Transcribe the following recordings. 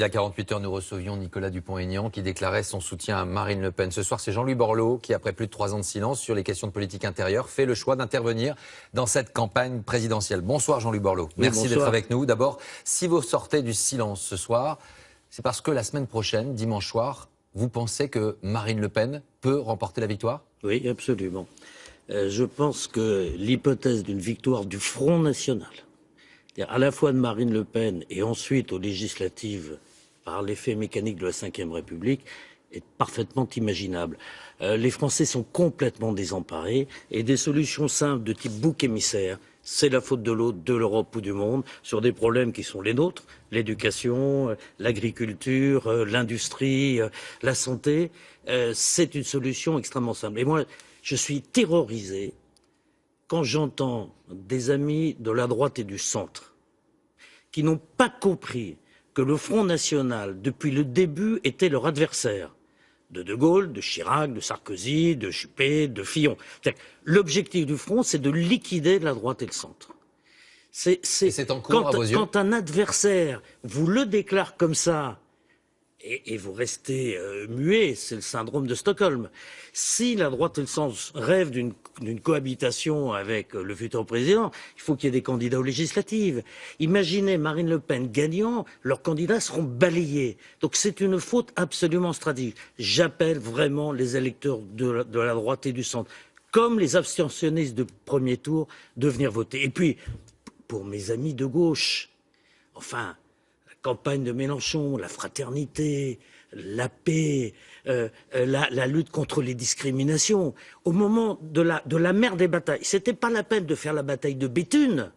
Il y a 48 heures, nous recevions Nicolas Dupont-Aignan qui déclarait son soutien à Marine Le Pen. Ce soir, c'est Jean-Louis Borloo qui, après plus de 3 ans de silence sur les questions de politique intérieure, fait le choix d'intervenir dans cette campagne présidentielle. Bonsoir Jean-Louis Borloo. Oui, merci bonsoir. d'être avec nous. D'abord, si vous sortez du silence ce soir, c'est parce que la semaine prochaine, dimanche soir, vous pensez que Marine Le Pen peut remporter la victoire? Oui, absolument. Je pense que l'hypothèse d'une victoire du Front National, c'est-à-dire à la fois de Marine Le Pen et ensuite aux législatives par l'effet mécanique de la Ve République, est parfaitement imaginable. Les Français sont complètement désemparés et des solutions simples de type bouc émissaire, c'est la faute de l'autre, de l'Europe ou du monde, sur des problèmes qui sont les nôtres, l'éducation, l'agriculture, l'industrie, la santé, c'est une solution extrêmement simple. Et moi, je suis terrorisé quand j'entends des amis de la droite et du centre qui n'ont pas compris que le Front National, depuis le début, était leur adversaire. De Gaulle, de Chirac, de Sarkozy, de Juppé, de Fillon. L'objectif du Front, c'est de liquider la droite et le centre. C'est en cours, à vos yeux ? Quand un adversaire vous le déclare comme ça, et vous restez muet, c'est le syndrome de Stockholm. Si la droite et le centre rêvent d'une cohabitation avec le futur président, il faut qu'il y ait des candidats aux législatives. Imaginez Marine Le Pen gagnant, leurs candidats seront balayés. Donc c'est une faute absolument stratégique. J'appelle vraiment les électeurs de la droite et du centre, comme les abstentionnistes de premier tour, de venir voter. Et puis, pour mes amis de gauche, enfin, campagne de Mélenchon, la fraternité, la paix, la lutte contre les discriminations. Au moment de la mère des batailles, c'était pas la peine de faire la bataille de Béthune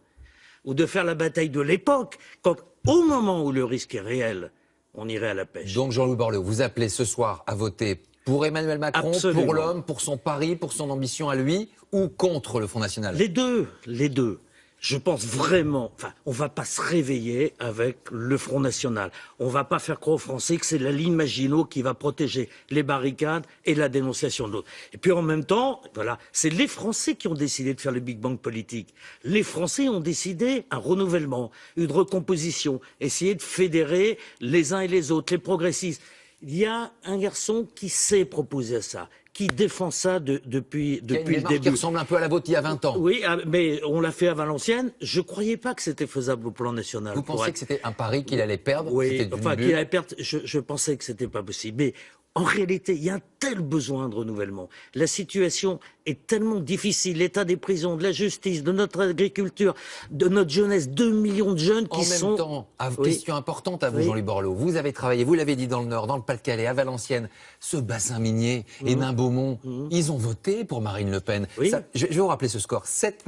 ou de faire la bataille de l'époque, quand au moment où le risque est réel, on irait à la pêche. Donc Jean-Louis Borloo, vous appelez ce soir à voter pour Emmanuel Macron, Absolument. pour l'homme, pour son pari, pour son ambition à lui, ou contre le Front National? Les deux, les deux. Je pense vraiment, enfin, on va pas se réveiller avec le Front National. On va pas faire croire aux Français que c'est la ligne Maginot qui va protéger les barricades et la dénonciation de l'autre. Et puis en même temps, voilà, c'est les Français qui ont décidé de faire le Big Bang politique. Les Français ont décidé un renouvellement, une recomposition, essayer de fédérer les uns et les autres, les progressistes. Il y a un garçon qui s'est proposé à ça, qui défend ça depuis le début. Qui ressemble un peu à la vôtre il y a 20 ans. Oui, mais on l'a fait à Valenciennes. Je ne croyais pas que c'était faisable au plan national. Vous pensez que c'était un pari qu'il allait perdre? Oui, enfin qu'il allait perdre, je pensais que c'était pas possible. Mais en réalité, il y a un tel besoin de renouvellement. La situation est tellement difficile. L'état des prisons, de la justice, de notre agriculture, de notre jeunesse. 2 millions de jeunes qui sont... En même temps, question importante à vous, Jean-Louis Borloo. Vous avez travaillé, vous l'avez dit, dans le Nord, dans le Pas-de-Calais, à Valenciennes. Ce bassin minier, Hénin-Beaumont, ils ont voté pour Marine Le Pen. Oui. Ça, je vais vous rappeler ce score. 7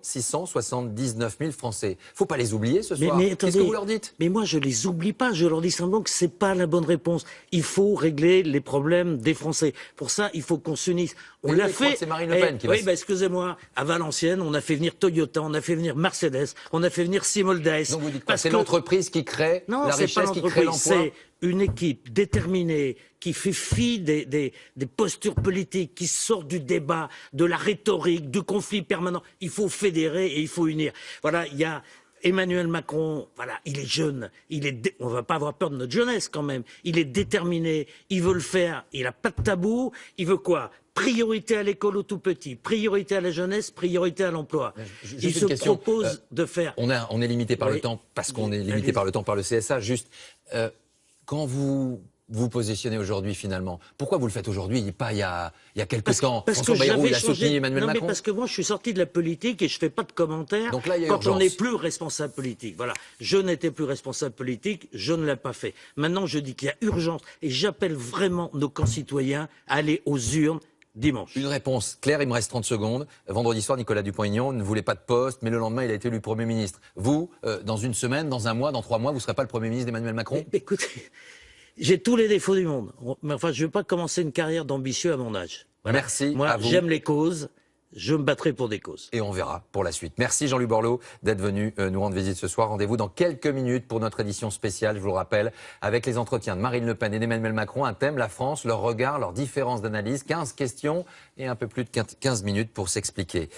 679 000 Français. Faut pas les oublier ce soir. Qu'est-ce que vous leur dites? Mais moi, je les oublie pas. Je leur dis simplement que c'est pas la bonne réponse. Il faut régler les problèmes des Français. Pour ça, il faut qu'on s'unisse. On l'a fait. C'est Marine Le Pen qui va... Oui, excusez-moi. À Valenciennes, on a fait venir Toyota, on a fait venir Mercedes, on a fait venir Simoldes. Donc vous dites quoi? C'est l'entreprise qui crée la richesse, qui crée l'emploi? C'est une équipe déterminée qui fait fi des postures politiques, qui sort du débat, de la rhétorique, du conflit permanent. Il faut fédérer et il faut unir. Voilà, il y a Emmanuel Macron, voilà, il est jeune, on va pas avoir peur de notre jeunesse quand même. Il est déterminé, il veut le faire, il a pas de tabou, il veut quoi? Priorité à l'école aux tout petits, priorité à la jeunesse, priorité à l'emploi. Il se propose de faire... On est limité par le temps, parce qu'on est limité par le temps par le CSA. Juste, quand vous vous positionnez aujourd'hui finalement, pourquoi vous le faites aujourd'hui et pas il y a quelques temps? François Bayrou, il a soutenu Emmanuel Macron. Mais parce que moi je suis sorti de la politique et je fais pas de commentaires. Donc là, il y a quand urgence. on n'est plus responsable politique. Voilà, je n'étais plus responsable politique, je ne l'ai pas fait. Maintenant je dis qu'il y a urgence et j'appelle vraiment nos concitoyens à aller aux urnes dimanche. Une réponse claire, il me reste 30 secondes. Vendredi soir, Nicolas Dupont-Aignan ne voulait pas de poste, mais le lendemain, il a été élu Premier ministre. Vous, dans une semaine, dans un mois, dans 3 mois, vous ne serez pas le Premier ministre d'Emmanuel Macron? Écoutez, j'ai tous les défauts du monde. Mais enfin, je ne vais pas commencer une carrière d'ambitieux à mon âge. Voilà. Merci. Moi, à vous. j'aime les causes. Je me battrai pour des causes. Et on verra pour la suite. Merci Jean-Louis Borloo d'être venu nous rendre visite ce soir. Rendez-vous dans quelques minutes pour notre édition spéciale, je vous le rappelle, avec les entretiens de Marine Le Pen et d'Emmanuel Macron. Un thème, la France, leur regard, leurs différences d'analyse. 15 questions et un peu plus de 15 minutes pour s'expliquer.